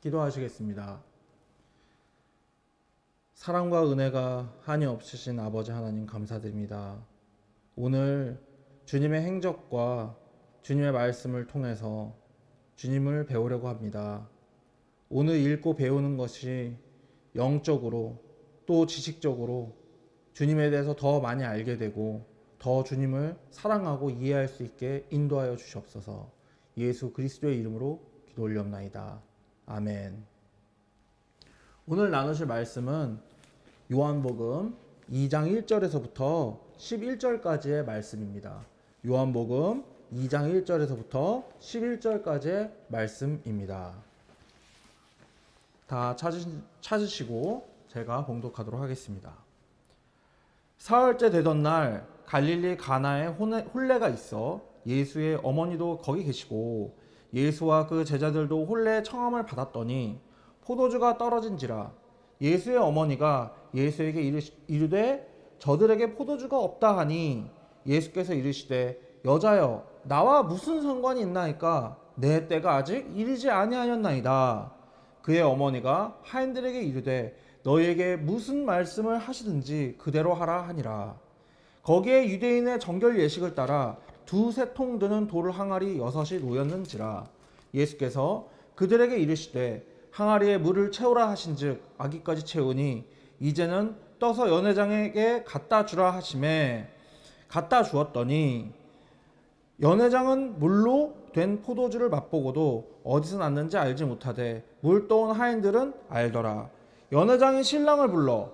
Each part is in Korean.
기도하시겠습니다. 사랑과 은혜가 한이 없으신 아버지 하나님 감사드립니다. 오늘 주님의 행적과 주님의 말씀을 통해서 주님을 배우려고 합니다. 오늘 읽고 배우는 것이 영적으로 또 지식적으로 주님에 대해서 더 많이 알게 되고 더 주님을 사랑하고 이해할 수 있게 인도하여 주시옵소서. 예수 그리스도의 이름으로 기도 올리옵나이다. 아멘. 오늘 나누실 말씀은 요한복음 2장 1절에서부터 11절까지의 말씀입니다. 요한복음 2장 1절에서부터 11절까지의 말씀입니다. 다 찾으시고 제가 봉독하도록 하겠습니다. 사흘째 되던 날 갈릴리 가나에 혼례가 있어 예수의 어머니도 거기 계시고 예수와 그 제자들도 혼례의 청함을 받았더니 포도주가 떨어진지라 예수의 어머니가 예수에게 이르되 저들에게 포도주가 없다 하니 예수께서 이르시되 여자여 나와 무슨 상관이 있나이까 내 때가 아직 이르지 아니하였나이다. 그의 어머니가 하인들에게 이르되 너희에게 무슨 말씀을 하시든지 그대로 하라 하니라. 거기에 유대인의 정결 예식을 따라 두세 통 드는 돌 항아리 6이 놓였는지라. 예수께서 그들에게 이르시되 항아리에 물을 채우라 하신즉 아기까지 채우니 이제는 떠서 연회장에게 갖다 주라 하시매 갖다 주었더니 연회장은 물로 된 포도주를 맛보고도 어디서 났는지 알지 못하되 물 떠온 하인들은 알더라. 연회장이 신랑을 불러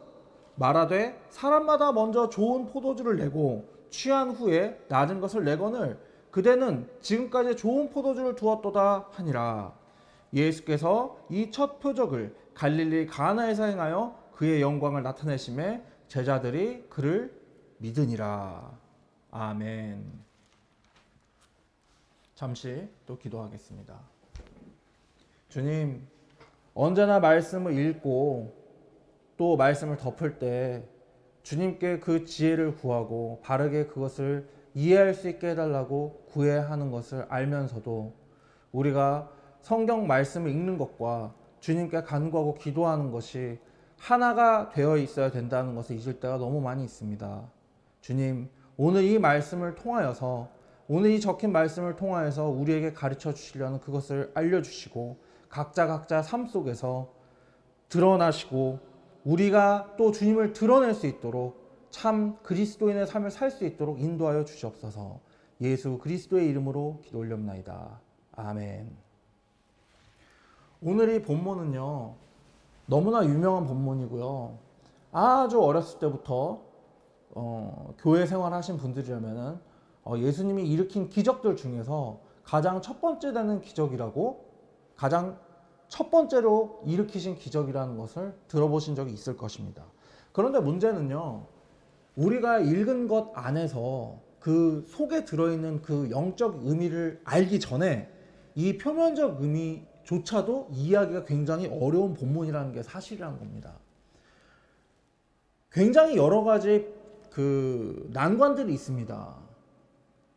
말하되 사람마다 먼저 좋은 포도주를 내고 취한 후에 낮은 것을 내거늘 그대는 지금까지 좋은 포도주를 두었도다 하니라. 예수께서 이 첫 표적을 갈릴리 가나에서 행하여 그의 영광을 나타내심에 제자들이 그를 믿으니라. 아멘. 잠시 또 기도하겠습니다. 주님, 언제나 말씀을 읽고 또 말씀을 덮을 때 주님께 그 지혜를 구하고 바르게 그것을 이해할 수 있게 해달라고 구해야 하는 것을 알면서도 우리가 성경 말씀을 읽는 것과 주님께 간구하고 기도하는 것이 하나가 되어 있어야 된다는 것을 잊을 때가 너무 많이 있습니다. 주님, 오늘 이 말씀을 통하여서 오늘 이 적힌 말씀을 통하여서 우리에게 가르쳐 주시려는 그것을 알려주시고 각자 삶 속에서 드러나시고 우리가 또 주님을 드러낼 수 있도록 참 그리스도인의 삶을 살 수 있도록 인도하여 주시옵소서. 예수 그리스도의 이름으로 기도 올렵나이다. 아멘. 오늘 이 본문은요 너무나 유명한 본문이고요. 아주 어렸을 때부터 교회 생활하신 분들이라면은 예수님이 일으킨 기적들 중에서 가장 첫 번째 되는 기적이라고 가장 첫 번째로 일으키신 기적이라는 것을 들어보신 적이 있을 것입니다. 그런데 문제는요, 우리가 읽은 것 안에서 그 속에 들어있는 그 영적 의미를 알기 전에 이 표면적 의미조차도 이해하기가 굉장히 어려운 본문이라는 게 사실이라는 겁니다. 굉장히 여러 가지 그 난관들이 있습니다.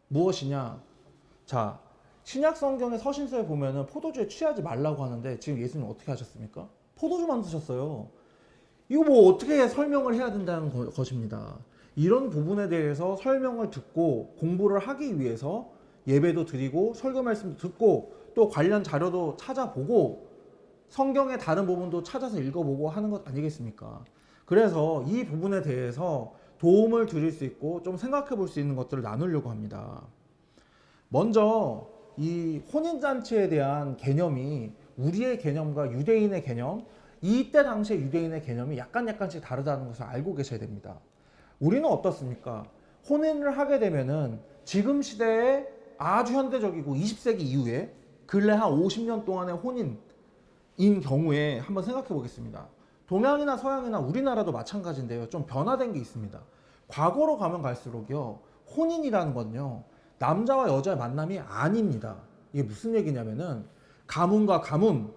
무엇이냐? 자, 신약 성경의 서신서에 보면은 포도주에 취하지 말라고 하는데 지금 예수님 어떻게 하셨습니까? 포도주만 드셨어요. 이거 뭐 어떻게 설명을 해야 된다는 것입니다. 이런 부분에 대해서 설명을 듣고 공부를 하기 위해서 예배도 드리고 설교 말씀도 듣고 또 관련 자료도 찾아보고 성경의 다른 부분도 찾아서 읽어보고 하는 것 아니겠습니까? 그래서 이 부분에 대해서 도움을 드릴 수 있고 좀 생각해 볼 수 있는 것들을 나누려고 합니다. 먼저 이 혼인잔치에 대한 개념이 우리의 개념과 유대인의 개념, 이때 당시에 유대인의 개념이 약간씩 다르다는 것을 알고 계셔야 됩니다. 우리는 어떻습니까? 혼인을 하게 되면은 지금 시대에 아주 현대적이고 20세기 이후에 근래 한 50년 동안의 혼인인 경우에 한번 생각해 보겠습니다. 동양이나 서양이나 우리나라도 마찬가지인데요. 좀 변화된 게 있습니다. 과거로 가면 갈수록요. 혼인이라는 건요. 남자와 여자의 만남이 아닙니다. 이게 무슨 얘기냐면은 가문과 가문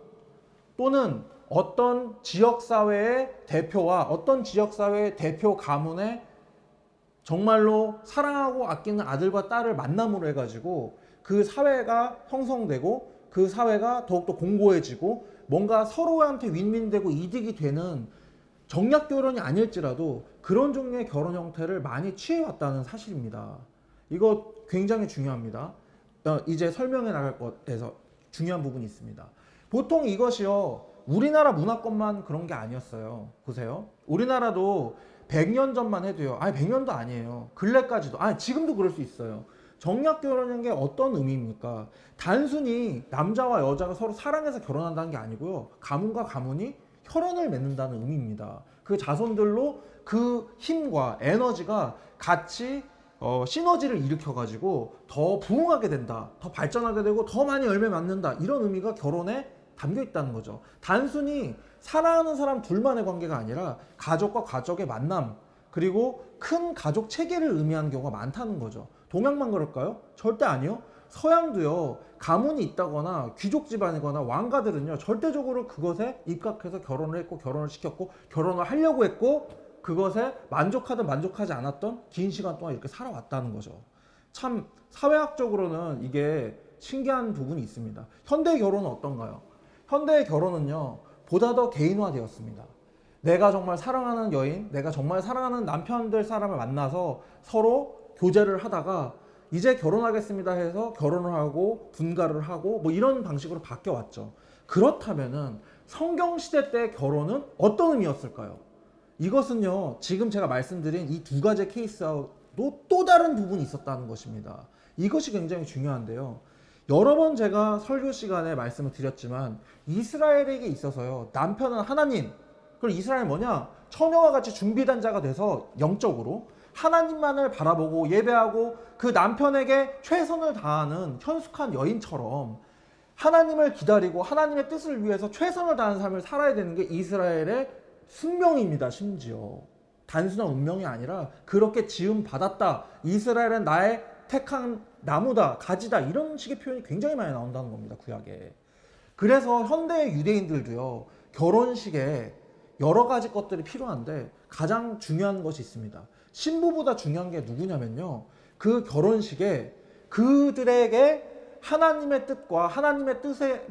또는 어떤 지역사회의 대표와 어떤 지역사회의 대표 가문의 정말로 사랑하고 아끼는 아들과 딸을 만남으로 해가지고 그 사회가 형성되고 그 사회가 더욱더 공고해지고 뭔가 서로한테 윈윈되고 이득이 되는 정략 결혼이 아닐지라도 그런 종류의 결혼 형태를 많이 취해왔다는 사실입니다. 이거 굉장히 중요합니다. 이제 설명해 나갈 것에서 중요한 부분이 있습니다. 보통 이것이요, 우리나라 문화권만 그런 게 아니었어요. 보세요. 우리나라도 100년 전만 해도요, 아니 100년도 아니에요. 근래까지도, 아니 지금도 그럴 수 있어요. 정략 결혼인 게 어떤 의미입니까? 단순히 남자와 여자가 서로 사랑해서 결혼한다는 게 아니고요, 가문과 가문이 혈연을 맺는다는 의미입니다. 그 자손들로 그 힘과 에너지가 같이 시너지를 일으켜가지고 더 부흥하게 된다, 더 발전하게 되고 더 많이 열매 맺는다, 이런 의미가 결혼에 담겨 있다는 거죠. 단순히 사랑하는 사람 둘만의 관계가 아니라 가족과 가족의 만남, 그리고 큰 가족 체계를 의미하는 경우가 많다는 거죠. 동양만 그럴까요? 절대 아니요. 서양도요, 가문이 있다거나 귀족 집안이거나 왕가들은요, 절대적으로 그것에 입각해서 결혼을 했고, 결혼을 시켰고, 결혼을 하려고 했고, 그것에 만족하든 만족하지 않았던 긴 시간 동안 이렇게 살아왔다는 거죠. 참 사회학적으로는 이게 신기한 부분이 있습니다. 현대의 결혼은 어떤가요? 현대의 결혼은요, 보다 더 개인화되었습니다. 내가 정말 사랑하는 여인, 내가 정말 사랑하는 남편 될 사람을 만나서 서로 교제를 하다가 이제 결혼하겠습니다 해서 결혼을 하고 분가를 하고 뭐 이런 방식으로 바뀌어왔죠. 그렇다면은 성경시대 때 결혼은 어떤 의미였을까요? 이것은요, 지금 제가 말씀드린 이 두 가지 케이스하고도 또 다른 부분이 있었다는 것입니다. 이것이 굉장히 중요한데요. 여러 번 제가 설교 시간에 말씀을 드렸지만 이스라엘에게 있어서요, 남편은 하나님, 그리고 이스라엘은 뭐냐? 처녀와 같이 준비된 자가 돼서 영적으로 하나님만을 바라보고 예배하고 그 남편에게 최선을 다하는 현숙한 여인처럼 하나님을 기다리고 하나님의 뜻을 위해서 최선을 다하는 삶을 살아야 되는 게 이스라엘의 숙명입니다. 심지어 단순한 운명이 아니라 그렇게 지음 받았다, 이스라엘은 나의 택한 나무다, 가지다, 이런 식의 표현이 굉장히 많이 나온다는 겁니다, 구약에. 그래서 현대의 유대인들도요, 결혼식에 여러 가지 것들이 필요한데 가장 중요한 것이 있습니다. 신부보다 중요한 게 누구냐면요, 그 결혼식에 그들에게 하나님의 뜻과 하나님의 뜻에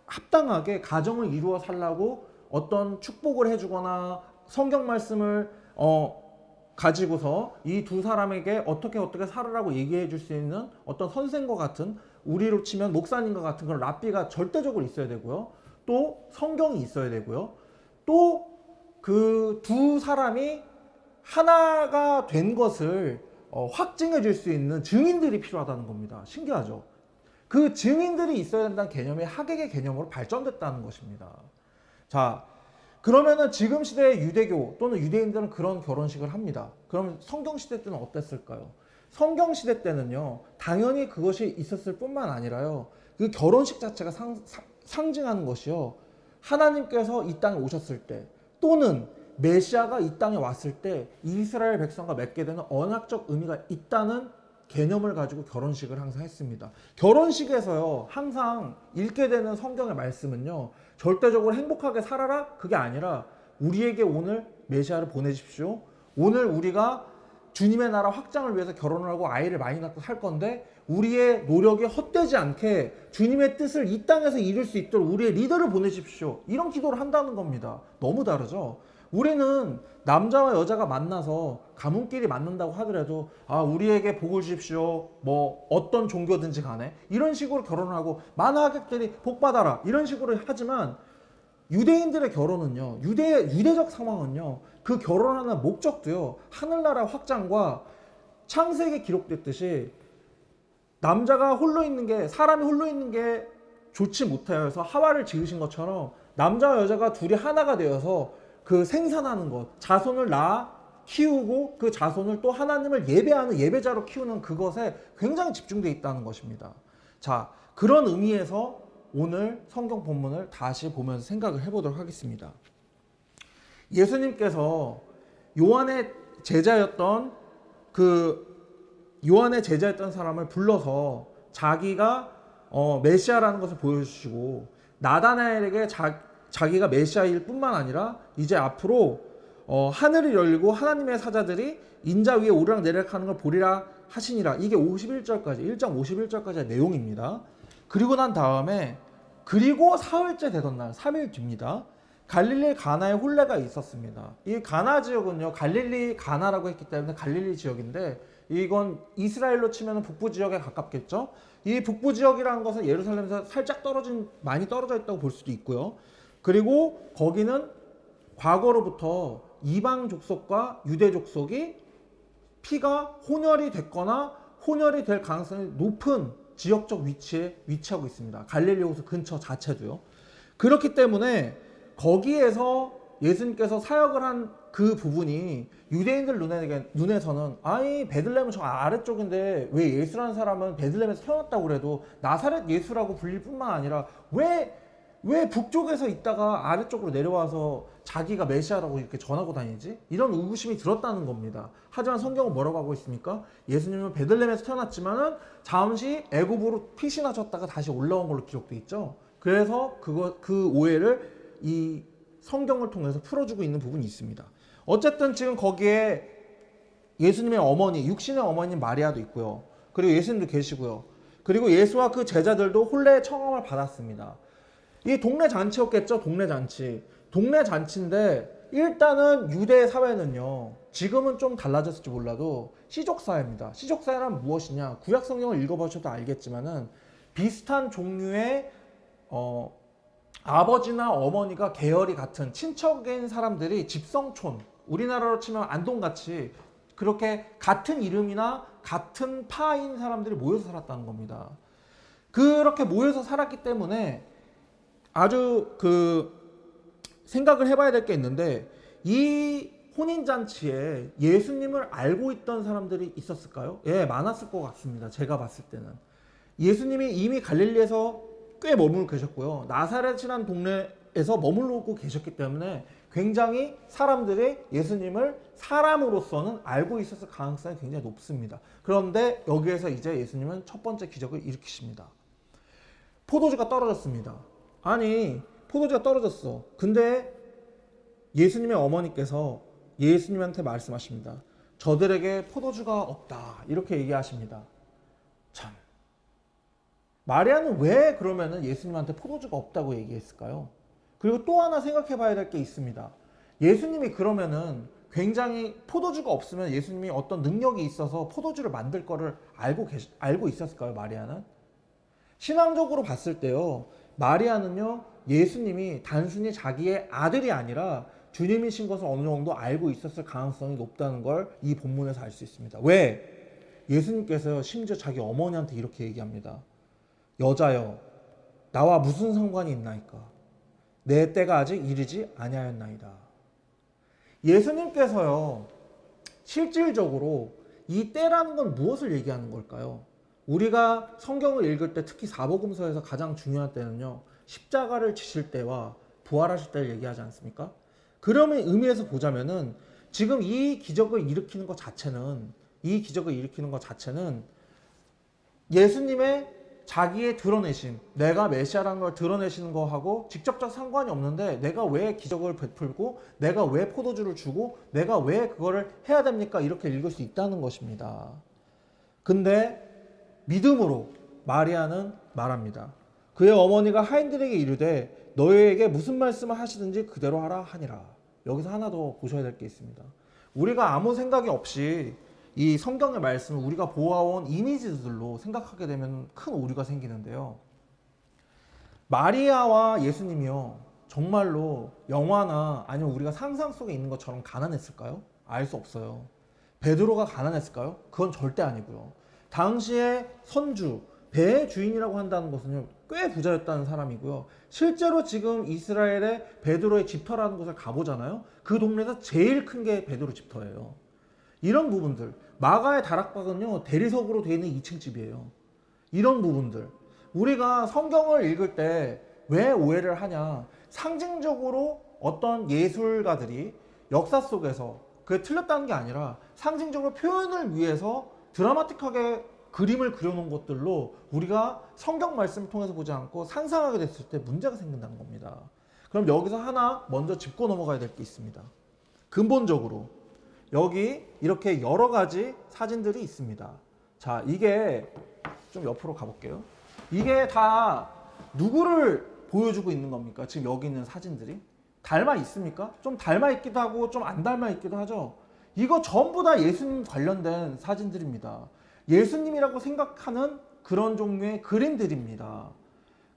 합당하게 가정을 이루어 살라고 어떤 축복을 해주거나 성경 말씀을 가지고서 이 두 사람에게 어떻게 살으라고 얘기해 줄 수 있는 어떤 선생과 같은, 우리로 치면 목사님과 같은 그런 랍비가 절대적으로 있어야 되고요, 또 성경이 있어야 되고요, 또 그 두 사람이 하나가 된 것을 확증해 줄 수 있는 증인들이 필요하다는 겁니다. 신기하죠? 그 증인들이 있어야 된다는 개념이 하객의 개념으로 발전됐다는 것입니다. 자, 그러면은 지금 시대의 유대교 또는 유대인들은 그런 결혼식을 합니다. 그러면 성경 시대 때는 어땠을까요? 성경 시대 때는요, 당연히 그것이 있었을 뿐만 아니라요, 그 결혼식 자체가 상징하는 것이요, 하나님께서 이 땅에 오셨을 때 또는 메시아가 이 땅에 왔을 때 이스라엘 백성과 맺게 되는 언약적 의미가 있다는 개념을 가지고 결혼식을 항상 했습니다. 결혼식에서요, 항상 읽게 되는 성경의 말씀은요, 절대적으로 행복하게 살아라, 그게 아니라 우리에게 오늘 메시아를 보내십시오, 오늘 우리가 주님의 나라 확장을 위해서 결혼을 하고 아이를 많이 낳고 살 건데 우리의 노력이 헛되지 않게 주님의 뜻을 이 땅에서 이룰 수 있도록 우리의 리더를 보내십시오, 이런 기도를 한다는 겁니다. 너무 다르죠? 우리는 남자와 여자가 만나서 가문끼리 만난다고 하더라도 우리에게 복을 주십시오, 뭐 어떤 종교든지 간에 이런 식으로 결혼을 하고 많은 하객들이 복 받아라, 이런 식으로 하지만 유대인들의 결혼은요, 유대적 상황은요, 그 결혼하는 목적도요, 하늘나라 확장과 창세기에 기록됐듯이 남자가 홀로 있는 게, 사람이 홀로 있는 게 좋지 못해서 하와를 지으신 것처럼 남자와 여자가 둘이 하나가 되어서 그 생산하는 것, 자손을 낳아 키우고 그 자손을 또 하나님을 예배하는 예배자로 키우는 그것에 굉장히 집중되어 있다는 것입니다. 자, 그런 의미에서 오늘 성경 본문을 다시 보면서 생각을 해보도록 하겠습니다. 예수님께서 요한의 제자였던 사람을 불러서 자기가 메시아라는 것을 보여주시고, 나다나엘에게 자기가 메시아일 뿐만 아니라 이제 앞으로 하늘이 열리고 하나님의 사자들이 인자 위에 오르락내리락하는 걸 보리라 하시니라. 이게 1장 51절까지의 내용입니다. 그리고 난 다음에 그리고 사흘째 되던 날 3일 뒤입니다. 갈릴리 가나에 혼례가 있었습니다. 이 가나 지역은요, 갈릴리 가나라고 했기 때문에 갈릴리 지역인데, 이건 이스라엘로 치면 북부 지역에 가깝겠죠. 이 북부 지역이라는 것은 예루살렘에서 살짝 많이 떨어져 있다고 볼 수도 있고요. 그리고 거기는 과거로부터 이방 족속과 유대 족속이 피가 혼혈이 됐거나 혼혈이 될 가능성이 높은 지역적 위치에 위치하고 있습니다. 갈릴리 호수 근처 자체도요. 그렇기 때문에 거기에서 예수님께서 사역을 한 그 부분이 유대인들 눈에서는 아니 베들레헴은 저 아래쪽인데 왜 예수라는 사람은 베들레헴에서 태어났다고 그래도 나사렛 예수라고 불릴 뿐만 아니라 왜 북쪽에서 있다가 아래쪽으로 내려와서 자기가 메시아라고 이렇게 전하고 다니지? 이런 의구심이 들었다는 겁니다. 하지만 성경은 뭐라고 하고 있습니까? 예수님은 베들레헴에서 태어났지만은 잠시 애굽으로 피신하셨다가 다시 올라온 걸로 기록돼 있죠. 그래서 그 오해를 이 성경을 통해서 풀어주고 있는 부분이 있습니다. 어쨌든 지금 거기에 예수님의 어머니, 육신의 어머니 마리아도 있고요. 그리고 예수님도 계시고요. 그리고 예수와 그 제자들도 혼례 청함을 받았습니다. 이 동네 잔치였겠죠. 동네 잔치. 동네 잔치인데 일단은 유대 사회는요. 지금은 좀 달라졌을지 몰라도 시족사회입니다. 시족사회란 무엇이냐. 구약 성경을 읽어보셔도 알겠지만은 비슷한 종류의 아버지나 어머니가 계열이 같은 친척인 사람들이 집성촌, 우리나라로 치면 안동같이 그렇게 같은 이름이나 같은 파인 사람들이 모여서 살았다는 겁니다. 그렇게 모여서 살았기 때문에 아주 생각을 해봐야 될 게 있는데, 이 혼인잔치에 예수님을 알고 있던 사람들이 있었을까요? 예, 많았을 것 같습니다. 제가 봤을 때는. 예수님이 이미 갈릴리에서 꽤 머물고 계셨고요. 나사렛이라는 동네에서 머물고 계셨기 때문에 굉장히 사람들이 예수님을 사람으로서는 알고 있었을 가능성이 굉장히 높습니다. 그런데 여기에서 이제 예수님은 첫 번째 기적을 일으키십니다. 포도주가 떨어졌습니다. 아니, 포도주가 떨어졌어. 근데 예수님의 어머니께서 예수님한테 말씀하십니다. 저들에게 포도주가 없다. 이렇게 얘기하십니다. 참. 마리아는 왜 그러면은 예수님한테 포도주가 없다고 얘기했을까요? 그리고 또 하나 생각해 봐야 될 게 있습니다. 예수님이 그러면은 굉장히 포도주가 없으면 예수님이 어떤 능력이 있어서 포도주를 만들 거를 알고 있었을까요? 마리아는? 신앙적으로 봤을 때요. 마리아는요. 예수님이 단순히 자기의 아들이 아니라 주님이신 것을 어느 정도 알고 있었을 가능성이 높다는 걸 이 본문에서 알 수 있습니다. 왜? 예수님께서 심지어 자기 어머니한테 이렇게 얘기합니다. 여자여, 나와 무슨 상관이 있나이까? 내 때가 아직 이르지 아니하였나이다. 예수님께서요, 실질적으로 이 때라는 건 무엇을 얘기하는 걸까요? 우리가 성경을 읽을 때 특히 사복음서에서 가장 중요한 때는요, 십자가를 지실 때와 부활하실 때를 얘기하지 않습니까? 그러면 의미에서 보자면은 지금 이 기적을 일으키는 것 자체는 예수님의 자기의 드러내심, 내가 메시아라는 걸 드러내시는 거하고 직접적 상관이 없는데 내가 왜 기적을 베풀고 내가 왜 포도주를 주고 내가 왜 그거를 해야 됩니까? 이렇게 읽을 수 있다는 것입니다. 근데 믿음으로 마리아는 말합니다. 그의 어머니가 하인들에게 이르되 너희에게 무슨 말씀을 하시든지 그대로 하라 하니라. 여기서 하나 더 보셔야 될 게 있습니다. 우리가 아무 생각이 없이 이 성경의 말씀을 우리가 보아온 이미지들로 생각하게 되면 큰 오류가 생기는데요. 마리아와 예수님이요, 정말로 영화나 아니면 우리가 상상 속에 있는 것처럼 가난했을까요? 알 수 없어요. 베드로가 가난했을까요? 그건 절대 아니고요. 당시에 선주, 배의 주인이라고 한다는 것은요, 꽤 부자였다는 사람이고요. 실제로 지금 이스라엘의 베드로의 집터라는 곳을 가보잖아요. 그 동네에서 제일 큰 게 베드로 집터예요. 이런 부분들, 마가의 다락방은요, 대리석으로 되어 있는 2층 집이에요. 이런 부분들, 우리가 성경을 읽을 때 왜 오해를 하냐? 상징적으로 어떤 예술가들이 역사 속에서 그게 틀렸다는 게 아니라 상징적으로 표현을 위해서 드라마틱하게 그림을 그려놓은 것들로 우리가 성경 말씀을 통해서 보지 않고 상상하게 됐을 때 문제가 생긴다는 겁니다. 그럼 여기서 하나 먼저 짚고 넘어가야 될 게 있습니다. 근본적으로 여기 이렇게 여러 가지 사진들이 있습니다. 자, 이게 좀 옆으로 가볼게요. 이게 다 누구를 보여주고 있는 겁니까? 지금 여기 있는 사진들이 닮아 있습니까? 좀 닮아 있기도 하고 좀 안 닮아 있기도 하죠. 이거 전부 다 예수님 관련된 사진들입니다. 예수님이라고 생각하는 그런 종류의 그림들입니다.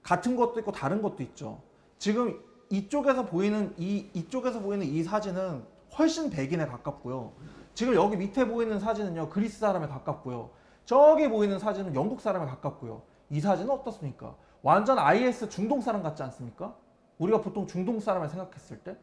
같은 것도 있고 다른 것도 있죠. 지금 이쪽에서 보이는 이 사진은 훨씬 백인에 가깝고요. 지금 여기 밑에 보이는 사진은요, 그리스 사람에 가깝고요. 저기 보이는 사진은 영국 사람에 가깝고요. 이 사진은 어떻습니까? 완전 IS 중동 사람 같지 않습니까? 우리가 보통 중동 사람을 생각했을 때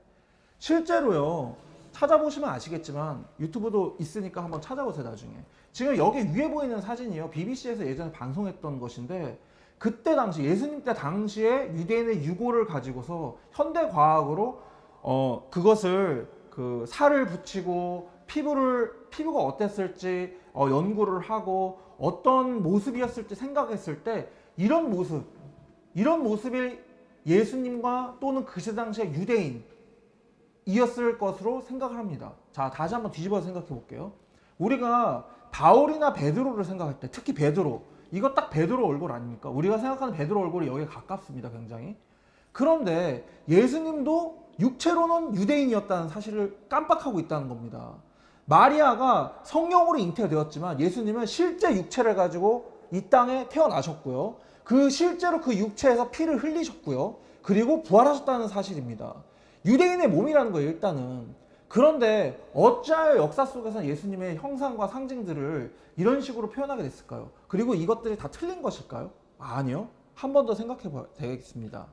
실제로요, 찾아보시면 아시겠지만 유튜브도 있으니까 한번 찾아보세요. 나중에 지금 여기 위에 보이는 사진이요, BBC에서 예전에 방송했던 것인데, 그때 당시 예수님 때 당시에 유대인의 유고를 가지고서 현대 과학으로 그것을 그 살을 붙이고 피부가 어땠을지 연구를 하고 어떤 모습이었을지 생각했을 때 이런 모습이 예수님과 또는 그 당시의 유대인이었을 것으로 생각을 합니다. 자, 다시 한번 뒤집어서 생각해 볼게요. 우리가 바울이나 베드로를 생각할 때, 특히 베드로, 이거 딱 베드로 얼굴 아닙니까? 우리가 생각하는 베드로 얼굴이 여기에 가깝습니다, 굉장히. 그런데 예수님도 육체로는 유대인이었다는 사실을 깜빡하고 있다는 겁니다. 마리아가 성령으로 잉태가 되었지만 예수님은 실제 육체를 가지고 이 땅에 태어나셨고요. 실제로 그 육체에서 피를 흘리셨고요. 그리고 부활하셨다는 사실입니다. 유대인의 몸이라는 거예요, 일단은. 그런데 어찌하여 역사 속에서 예수님의 형상과 상징들을 이런 식으로 표현하게 됐을까요? 그리고 이것들이 다 틀린 것일까요? 아니요. 한 번 더 생각해 봐야 되겠습니다.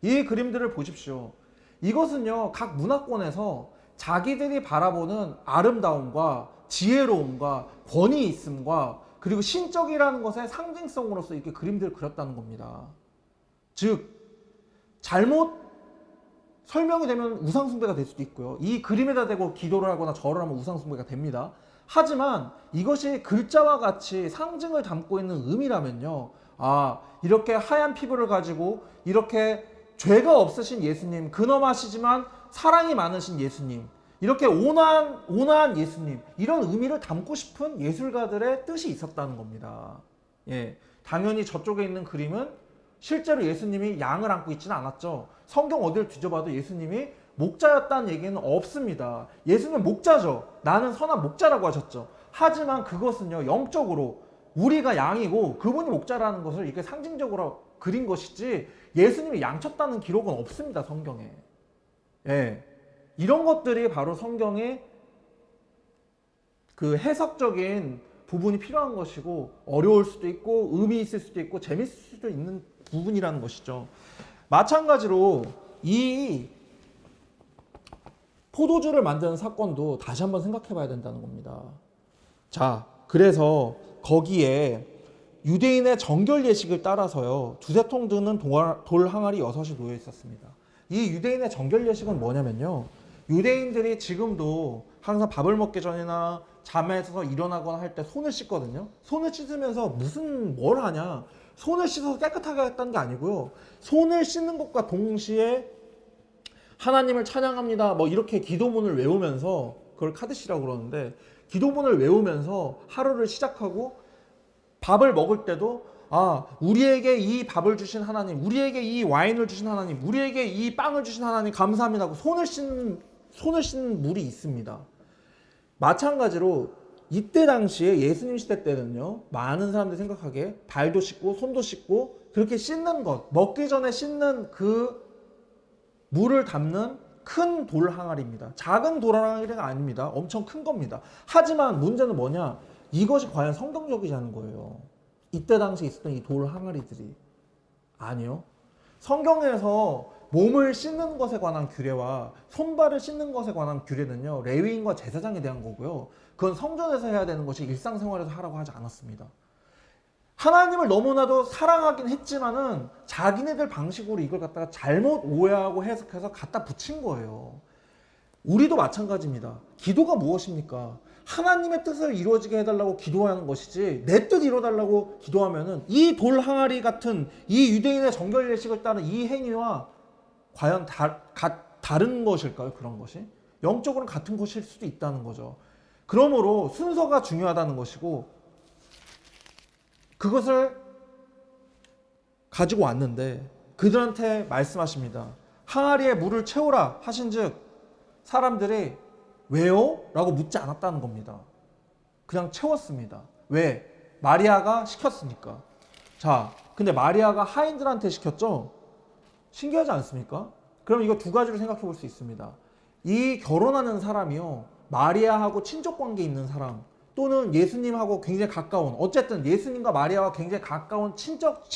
이 그림들을 보십시오. 이것은요, 각 문화권에서 자기들이 바라보는 아름다움과 지혜로움과 권위 있음과 그리고 신적이라는 것의 상징성으로서 이렇게 그림들을 그렸다는 겁니다. 즉, 잘못 설명이 되면 우상숭배가 될 수도 있고요. 이 그림에다 대고 기도를 하거나 절을 하면 우상숭배가 됩니다. 하지만 이것이 글자와 같이 상징을 담고 있는 의미라면요, 이렇게 하얀 피부를 가지고 이렇게 죄가 없으신 예수님, 근엄하시지만 사랑이 많으신 예수님, 이렇게 온화한 예수님, 이런 의미를 담고 싶은 예술가들의 뜻이 있었다는 겁니다. 예, 당연히 저쪽에 있는 그림은 실제로 예수님이 양을 안고 있지는 않았죠. 성경 어디를 뒤져봐도 예수님이 목자였다는 얘기는 없습니다. 예수님은 목자죠. 나는 선한 목자라고 하셨죠. 하지만 그것은요, 영적으로 우리가 양이고 그분이 목자라는 것을 이렇게 상징적으로 그린 것이지 예수님이 양쳤다는 기록은 없습니다, 성경에. 예, 이런 것들이 바로 성경의 그 해석적인 부분이 필요한 것이고, 어려울 수도 있고 의미 있을 수도 있고 재밌을 수도 있는 부분이라는 것이죠. 마찬가지로 이 포도주를 만드는 사건도 다시 한번 생각해 봐야 된다는 겁니다. 자, 그래서 거기에 유대인의 정결 예식을 따라서요, 두세 통 드는 돌 항아리 6이 놓여 있었습니다. 이 유대인의 정결 예식은 뭐냐면요, 유대인들이 지금도 항상 밥을 먹기 전이나 잠에서 일어나거나 할 때 손을 씻거든요. 손을 씻으면서 뭘 하냐, 손을 씻어서 깨끗하게 했다는 게 아니고요, 손을 씻는 것과 동시에 하나님을 찬양합니다, 이렇게 기도문을 외우면서, 그걸 카드시라고 그러는데, 기도문을 외우면서 하루를 시작하고, 밥을 먹을 때도 우리에게 이 밥을 주신 하나님, 우리에게 이 와인을 주신 하나님, 우리에게 이 빵을 주신 하나님 감사합니다 하고 손을 씻는 물이 있습니다. 마찬가지로 이때 당시에 예수님 시대 때는요, 많은 사람들이 생각하기에 발도 씻고 손도 씻고 그렇게 씻는 것, 먹기 전에 씻는 그 물을 담는 큰 돌 항아리입니다. 작은 돌 항아리가 아닙니다. 엄청 큰 겁니다. 하지만 문제는 뭐냐, 이것이 과연 성경적이지 않은 거예요. 이때 당시 있었던 이 돌 항아리들이. 아니요. 성경에서 몸을 씻는 것에 관한 규례와 손발을 씻는 것에 관한 규례는요, 레위인과 제사장에 대한 거고요. 그건 성전에서 해야 되는 것이 일상생활에서 하라고 하지 않았습니다. 하나님을 너무나도 사랑하긴 했지만은 자기네들 방식으로 이걸 갖다가 잘못 오해하고 해석해서 갖다 붙인 거예요. 우리도 마찬가지입니다. 기도가 무엇입니까? 하나님의 뜻을 이루어지게 해달라고 기도하는 것이지, 내 뜻 이루어달라고 기도하면은 이 돌 항아리 같은 이 유대인의 정결 예식을 따른 이 행위와 과연 다른 것일까요? 그런 것이 영적으로는 같은 것일 수도 있다는 거죠. 그러므로 순서가 중요하다는 것이고, 그것을 가지고 왔는데 그들한테 말씀하십니다. 항아리에 물을 채우라 하신즉 사람들이 왜요? 라고 묻지 않았다는 겁니다. 그냥 채웠습니다. 왜? 마리아가 시켰으니까. 자, 근데 마리아가 하인들한테 시켰죠? 신기하지 않습니까? 그럼 이거 두 가지로 생각해 볼 수 있습니다. 이 결혼하는 사람이요, 마리아하고 친족 관계 있는 사람, 또는 예수님하고 굉장히 가까운, 어쨌든 예수님과 마리아와 굉장히 가까운 친척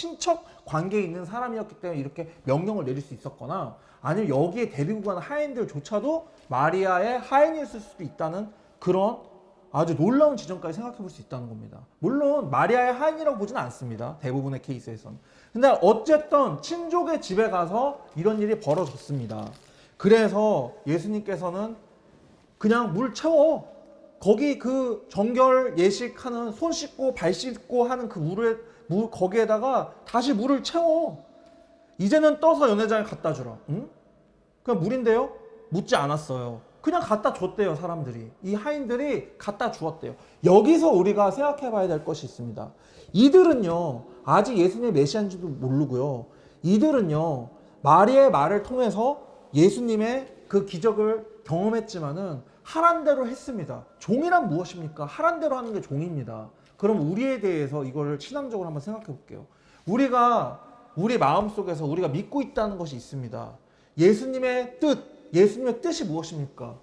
관계에 있는 사람이었기 때문에 이렇게 명령을 내릴 수 있었거나, 아니면 여기에 데리고 가는 하인들조차도 마리아의 하인이었을 수도 있다는 그런 아주 놀라운 지점까지 생각해 볼 수 있다는 겁니다. 물론 마리아의 하인이라고 보지는 않습니다. 대부분의 케이스에선. 근데 어쨌든 친족의 집에 가서 이런 일이 벌어졌습니다. 그래서 예수님께서는 그냥 물 채워. 거기 그 정결 예식하는 손 씻고 발 씻고 하는 그 물 거기에다가 다시 물을 채워. 이제는 떠서 연회장에 갖다 주라. 응? 그냥 물인데요? 묻지 않았어요. 그냥 갖다 줬대요, 사람들이. 이 하인들이 갖다 주었대요. 여기서 우리가 생각해 봐야 될 것이 있습니다. 이들은요, 아직 예수님의 메시아인지도 모르고요. 이들은요, 마리아의 말을 통해서 예수님의 그 기적을 경험했지만은 하란 대로 했습니다. 종이란 무엇입니까? 하란 대로 하는 게 종입니다. 그럼 우리에 대해서 이거를 신앙적으로 한번 생각해 볼게요. 우리 마음속에서 우리가 믿고 있다는 것이 있습니다. 예수님의 뜻이 무엇입니까?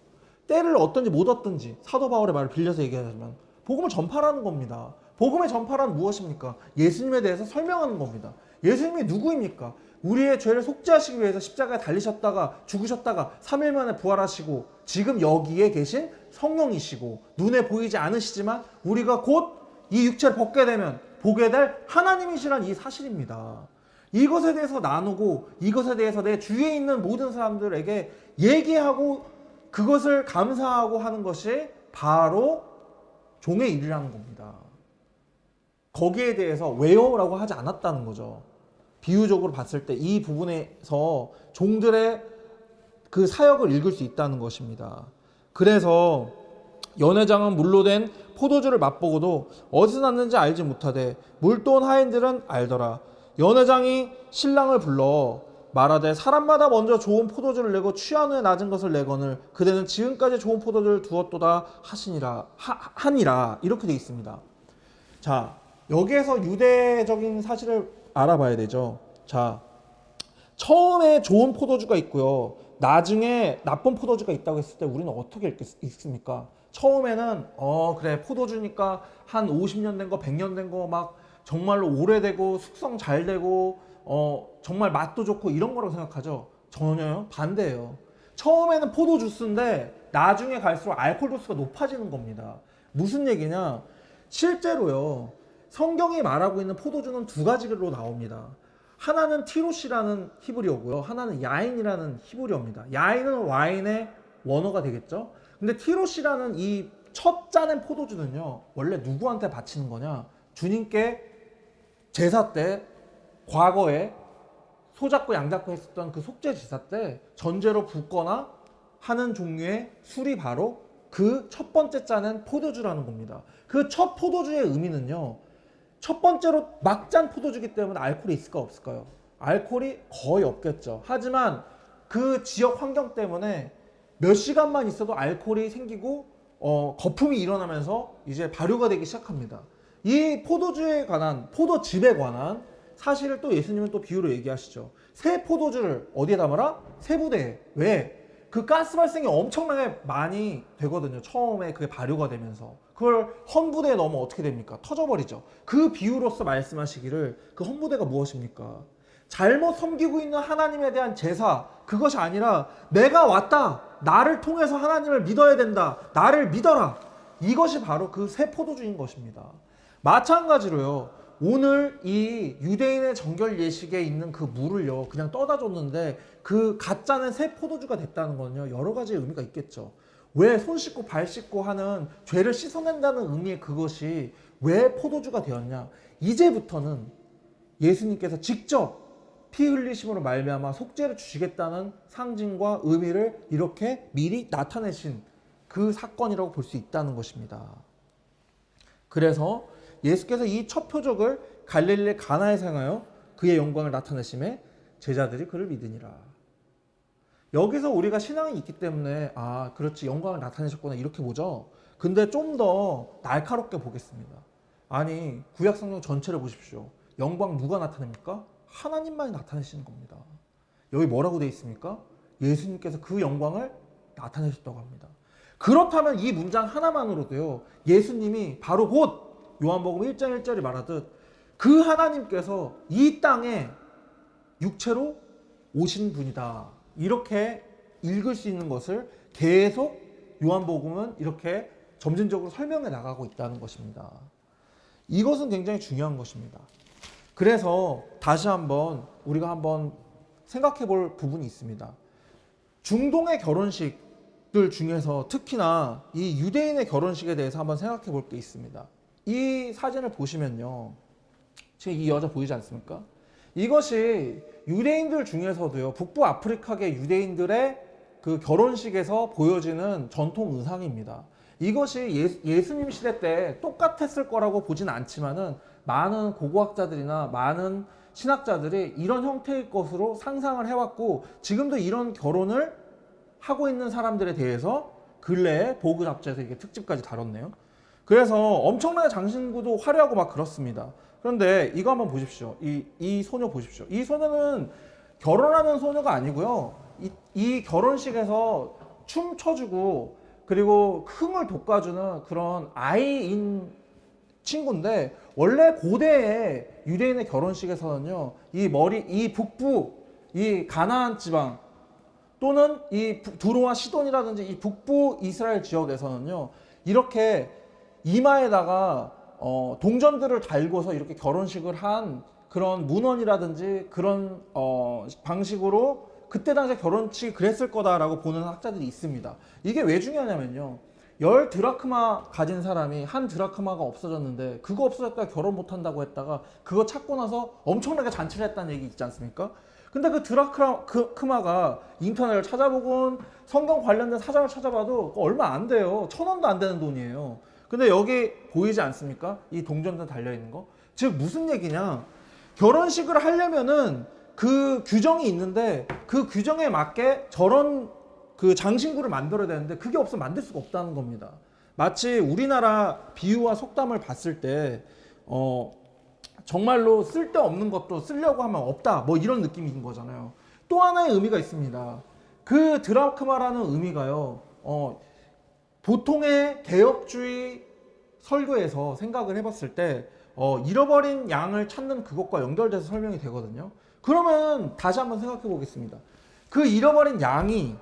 때를 얻든지 못 얻든지 사도 바울의 말을 빌려서 얘기하자면 복음을 전파하는 겁니다. 복음의 전파란 무엇입니까? 예수님에 대해서 설명하는 겁니다. 예수님이 누구입니까? 우리의 죄를 속죄하시기 위해서 십자가에 달리셨다가 죽으셨다가 3일 만에 부활하시고 지금 여기에 계신 성령이시고 눈에 보이지 않으시지만 우리가 곧 이 육체를 벗게 되면 보게 될 하나님이시란 이 사실입니다. 이것에 대해서 나누고 이것에 대해서 내 주위에 있는 모든 사람들에게 얘기하고 그것을 감사하고 하는 것이 바로 종의 일이라는 겁니다. 거기에 대해서 왜요? 라고 하지 않았다는 거죠. 비유적으로 봤을 때 이 부분에서 종들의 그 사역을 읽을 수 있다는 것입니다. 그래서 연회장은 물로 된 포도주를 맛보고도 어디서 났는지 알지 못하되 물도온 하인들은 알더라. 연회장이 신랑을 불러 말하되 사람마다 먼저 좋은 포도주를 내고 취한 후에 낮은 것을 내거늘 그대는 지금까지 좋은 포도주를 두었도다 하니라 이렇게 되어 있습니다. 자, 여기에서 유대적인 사실을 알아봐야 되죠. 자, 처음에 좋은 포도주가 있고요. 나중에 나쁜 포도주가 있다고 했을 때 우리는 어떻게 읽습니까? 처음에는 그래 포도주니까 한 50년 된 거, 100년 된 거 막 정말로 오래되고 숙성 잘 되고 정말 맛도 좋고 이런 거라고 생각하죠. 전혀요. 반대예요. 처음에는 포도 주스인데 나중에 갈수록 알코올 도수가 높아지는 겁니다. 무슨 얘기냐? 실제로요. 성경이 말하고 있는 포도주는 두 가지로 나옵니다. 하나는 티로시라는 히브리어고요. 하나는 야인이라는 히브리어입니다. 야인은 와인의 원어가 되겠죠. 근데 티로시라는 이 첫 짜낸 포도주는요. 원래 누구한테 바치는 거냐? 주님께 제사 때 과거에 소잡고 양잡고 했었던 그 속죄 제사 때 전제로 붓거나 하는 종류의 술이 바로 그 첫 번째 짜낸 포도주라는 겁니다. 그 첫 포도주의 의미는요. 첫 번째로 막 짠 포도주기 때문에 알코올이 있을까 없을까요? 알코올이 거의 없겠죠. 하지만 그 지역 환경 때문에 몇 시간만 있어도 알코올이 생기고 거품이 일어나면서 이제 발효가 되기 시작합니다. 이 포도주에 관한, 포도즙에 관한 사실을 또 예수님은 또 비유로 얘기하시죠. 새 포도주를 어디에 담아라? 새 부대에. 왜? 그 가스 발생이 엄청나게 많이 되거든요. 처음에 그게 발효가 되면서. 그걸 헌부대에 넣으면 어떻게 됩니까? 터져버리죠. 그 비유로서 말씀하시기를 그 헌부대가 무엇입니까? 잘못 섬기고 있는 하나님에 대한 제사, 그것이 아니라 내가 왔다. 나를 통해서 하나님을 믿어야 된다. 나를 믿어라. 이것이 바로 그 새 포도주인 것입니다. 마찬가지로요. 오늘 이 유대인의 정결 예식에 있는 그 물을요. 그냥 떠다 줬는데 그 가짜는 새 포도주가 됐다는 건요. 여러 가지 의미가 있겠죠. 왜 손 씻고 발 씻고 하는 죄를 씻어낸다는 의미의 그것이 왜 포도주가 되었냐. 이제부터는 예수님께서 직접 피 흘리심으로 말미암아 속죄를 주시겠다는 상징과 의미를 이렇게 미리 나타내신 그 사건이라고 볼 수 있다는 것입니다. 그래서 예수께서 이 첫 표적을 갈릴리 가나에 행하여 그의 영광을 나타내심에 제자들이 그를 믿으니라. 여기서 우리가 신앙이 있기 때문에 아 그렇지 영광을 나타내셨구나 이렇게 보죠. 근데 좀 더 날카롭게 보겠습니다. 아니 구약 성경 전체를 보십시오. 영광 누가 나타냅니까? 하나님만이 나타내시는 겁니다. 여기 뭐라고 되어 있습니까? 예수님께서 그 영광을 나타내셨다고 합니다. 그렇다면 이 문장 하나만으로도요. 예수님이 바로 곧 요한복음 1장 1절이 말하듯 그 하나님께서 이 땅에 육체로 오신 분이다. 이렇게 읽을 수 있는 것을 계속 요한복음은 이렇게 점진적으로 설명해 나가고 있다는 것입니다. 이것은 굉장히 중요한 것입니다. 그래서 다시 한번 우리가 한번 생각해 볼 부분이 있습니다. 중동의 결혼식들 중에서 특히나 이 유대인의 결혼식에 대해서 한번 생각해 볼 게 있습니다. 이 사진을 보시면요. 지금 이 여자 보이지 않습니까? 이것이 유대인들 중에서도요. 북부 아프리카계 유대인들의 그 결혼식에서 보여지는 전통 의상입니다. 이것이 예수님 시대 때 똑같았을 거라고 보진 않지만은 많은 고고학자들이나 많은 신학자들이 이런 형태의 것으로 상상을 해왔고 지금도 이런 결혼을 하고 있는 사람들에 대해서 근래에 보그 잡지에서 이게 특집까지 다뤘네요. 그래서 엄청나게 장신구도 화려하고 막 그렇습니다. 그런데 이거 한번 보십시오. 이 소녀 보십시오. 이 소녀는 결혼하는 소녀가 아니고요. 이 결혼식에서 춤 춰주고 그리고 흥을 돋궈주는 그런 아이인 친구인데 원래 고대의 유대인의 결혼식에서는요. 이 북부 이 가나안 지방 또는 이 두로와 시돈이라든지 이 북부 이스라엘 지역에서는요. 이렇게 이마에다가 동전들을 달고서 이렇게 결혼식을 한 그런 문헌이라든지 그런 방식으로 그때 당시에 결혼식이 그랬을 거다라고 보는 학자들이 있습니다. 이게 왜 중요하냐면요. 10 드라크마 가진 사람이 한 드라크마가 없어졌는데 그거 없어졌다가 결혼 못한다고 했다가 그거 찾고 나서 엄청나게 잔치를 했다는 얘기 있지 않습니까? 근데 그 드라크마가 인터넷을 찾아보곤 성경 관련된 사전을 찾아봐도 얼마 안 돼요. 1,000원도 안 되는 돈이에요. 근데 여기 보이지 않습니까? 이 동전들 달려있는 거. 즉 무슨 얘기냐. 결혼식을 하려면은 그 규정이 있는데 그 규정에 맞게 저런 그 장신구를 만들어야 되는데 그게 없으면 만들 수가 없다는 겁니다. 마치 우리나라 비유와 속담을 봤을 때 정말로 쓸데없는 것도 쓰려고 하면 없다 뭐 이런 느낌인 거잖아요. 또 하나의 의미가 있습니다. 그 드라크마라는 의미가요. 보통의 개혁주의 설교에서 생각을 해봤을 때 잃어버린 양을 찾는 그것과 연결돼서 설명이 되거든요. 그러면 다시 한번 생각해 보겠습니다. 그 잃어버린 양이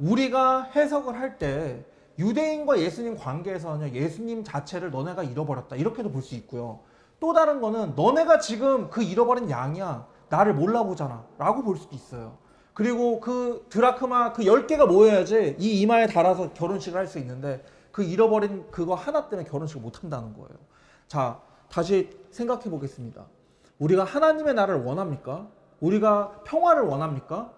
우리가 해석을 할 때 유대인과 예수님 관계에서는 예수님 자체를 너네가 잃어버렸다 이렇게도 볼 수 있고요. 또 다른 거는 너네가 지금 그 잃어버린 양이야. 나를 몰라보잖아 라고 볼 수도 있어요. 그리고 그 드라크마 그 10개가 모여야지 이 이마에 달아서 결혼식을 할 수 있는데 그 잃어버린 그거 하나 때문에 결혼식을 못 한다는 거예요. 자, 다시 생각해 보겠습니다. 우리가 하나님의 나라를 원합니까? 우리가 평화를 원합니까?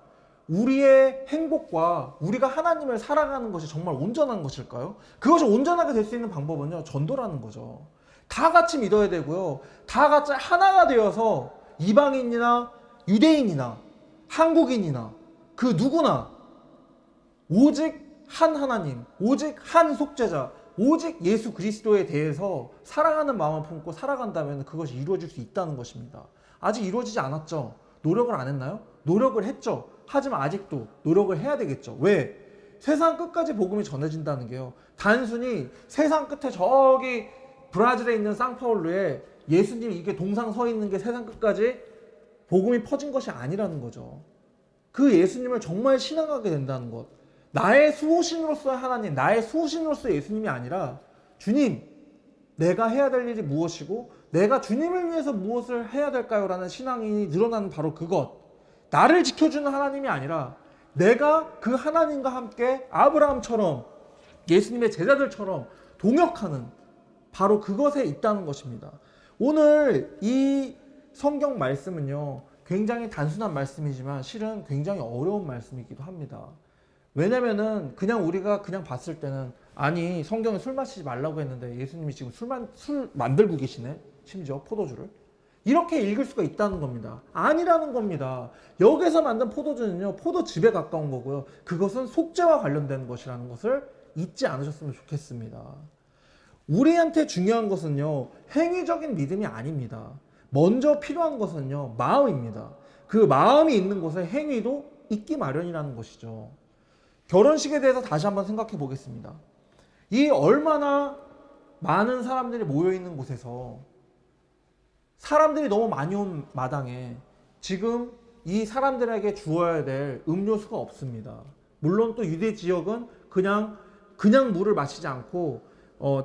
우리의 행복과 우리가 하나님을 살아가는 것이 정말 온전한 것일까요? 그것이 온전하게 될 수 있는 방법은요, 전도라는 거죠. 다 같이 믿어야 되고요. 다 같이 하나가 되어서 이방인이나 유대인이나 한국인이나 그 누구나 오직 한 하나님, 오직 한 속죄자, 오직 예수 그리스도에 대해서 사랑하는 마음을 품고 살아간다면 그것이 이루어질 수 있다는 것입니다. 아직 이루어지지 않았죠? 노력을 안 했나요? 노력을 했죠. 하지만 아직도 노력을 해야 되겠죠. 왜? 세상 끝까지 복음이 전해진다는 게요. 단순히 세상 끝에 저기 브라질에 있는 상파울루에 예수님이 이게 동상 서 있는 게 세상 끝까지 복음이 퍼진 것이 아니라는 거죠. 그 예수님을 정말 신앙하게 된다는 것. 나의 수호신으로서의 하나님, 나의 수호신으로서의 예수님이 아니라 주님, 내가 해야 될 일이 무엇이고 내가 주님을 위해서 무엇을 해야 될까요? 라는 신앙이 늘어나는 바로 그것. 나를 지켜주는 하나님이 아니라 내가 그 하나님과 함께 아브라함처럼 예수님의 제자들처럼 동역하는 바로 그것에 있다는 것입니다. 오늘 이 성경 말씀은요, 굉장히 단순한 말씀이지만 실은 굉장히 어려운 말씀이기도 합니다. 왜냐면은 그냥 우리가 그냥 봤을 때는 아니 성경에 술 마시지 말라고 했는데 예수님이 지금 술 만들고 계시네. 심지어 포도주를. 이렇게 읽을 수가 있다는 겁니다. 아니라는 겁니다. 여기서 만든 포도주는요, 포도즙에 가까운 거고요. 그것은 속죄와 관련된 것이라는 것을 잊지 않으셨으면 좋겠습니다. 우리한테 중요한 것은요, 행위적인 믿음이 아닙니다. 먼저 필요한 것은요, 마음입니다. 그 마음이 있는 곳에 행위도 있기 마련이라는 것이죠. 결혼식에 대해서 다시 한번 생각해 보겠습니다. 이 얼마나 많은 사람들이 모여 있는 곳에서 사람들이 너무 많이 온 마당에 지금 이 사람들에게 주어야 될 음료수가 없습니다. 물론 또 유대 지역은 그냥 물을 마시지 않고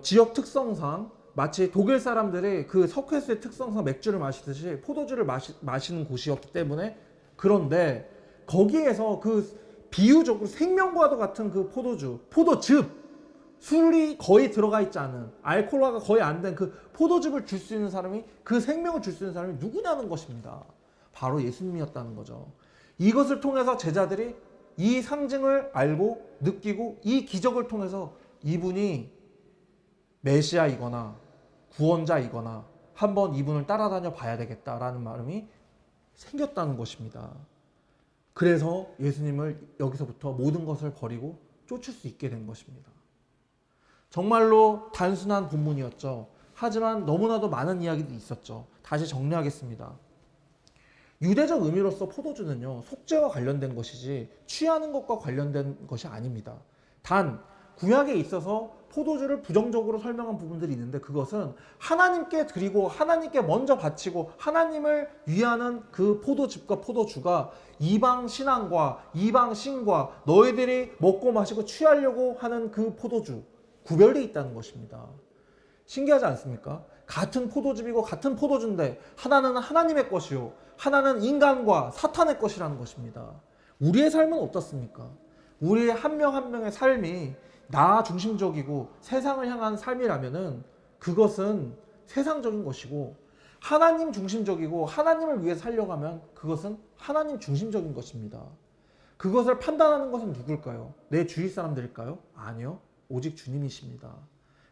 지역 특성상 마치 독일 사람들이 그 석회수의 특성상 맥주를 마시듯이 포도주를 마시는 곳이었기 때문에, 그런데 거기에서 그 비유적으로 생명과도 같은 그 포도주, 포도즙, 술이 거의 들어가 있지 않은, 알코올화가 거의 안 된 그 포도즙을 줄 수 있는 사람이, 그 생명을 줄 수 있는 사람이 누구냐는 것입니다. 바로 예수님이었다는 거죠. 이것을 통해서 제자들이 이 상징을 알고 느끼고 이 기적을 통해서 이분이 메시아이거나 구원자이거나 한번 이분을 따라다녀 봐야 되겠다라는 마음이 생겼다는 것입니다. 그래서 예수님을 여기서부터 모든 것을 버리고 쫓을 수 있게 된 것입니다. 정말로 단순한 본문이었죠. 하지만 너무나도 많은 이야기들이 있었죠. 다시 정리하겠습니다. 유대적 의미로서 포도주는요, 속죄와 관련된 것이지 취하는 것과 관련된 것이 아닙니다. 단 구약에 있어서 포도주를 부정적으로 설명한 부분들이 있는데, 그것은 하나님께 드리고 하나님께 먼저 바치고 하나님을 위하는 그 포도즙과 포도주가 이방 신앙과 이방 신과 너희들이 먹고 마시고 취하려고 하는 그 포도주, 구별되어 있다는 것입니다. 신기하지 않습니까? 같은 포도즙이고 같은 포도주인데 하나는 하나님의 것이요, 하나는 인간과 사탄의 것이라는 것입니다. 우리의 삶은 어떻습니까? 우리의 한 명 한 명의 삶이 나 중심적이고 세상을 향한 삶이라면은 그것은 세상적인 것이고, 하나님 중심적이고 하나님을 위해 살려가면 그것은 하나님 중심적인 것입니다. 그것을 판단하는 것은 누굴까요? 내 주위 사람들일까요? 아니요. 오직 주님이십니다.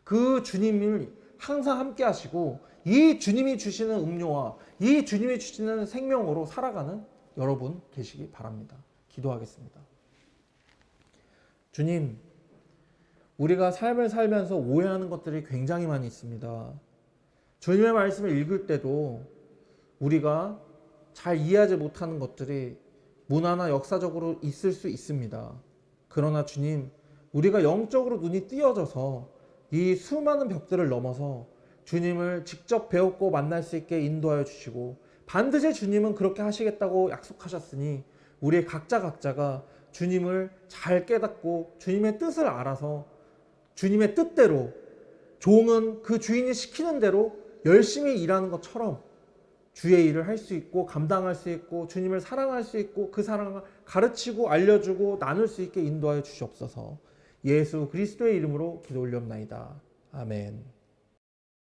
그 주님을 항상 함께 하시고 이 주님이 주시는 음료와 이 주님이 주시는 생명으로 살아가는 여러분 되시기 바랍니다. 기도하겠습니다. 주님, 우리가 삶을 살면서 오해하는 것들이 굉장히 많이 있습니다. 주님의 말씀을 읽을 때도 우리가 잘 이해하지 못하는 것들이 문화나 역사적으로 있을 수 있습니다. 그러나 주님, 우리가 영적으로 눈이 띄어져서 이 수많은 벽들을 넘어서 주님을 직접 배웠고 만날 수 있게 인도하여 주시고, 반드시 주님은 그렇게 하시겠다고 약속하셨으니 우리 각자가 주님을 잘 깨닫고 주님의 뜻을 알아서 주님의 뜻대로, 종은 그 주인이 시키는 대로 열심히 일하는 것처럼 주의 일을 할 수 있고 감당할 수 있고 주님을 사랑할 수 있고 그 사랑을 가르치고 알려주고 나눌 수 있게 인도하여 주시옵소서. 예수 그리스도의 이름으로 기도 올렸나이다. 아멘.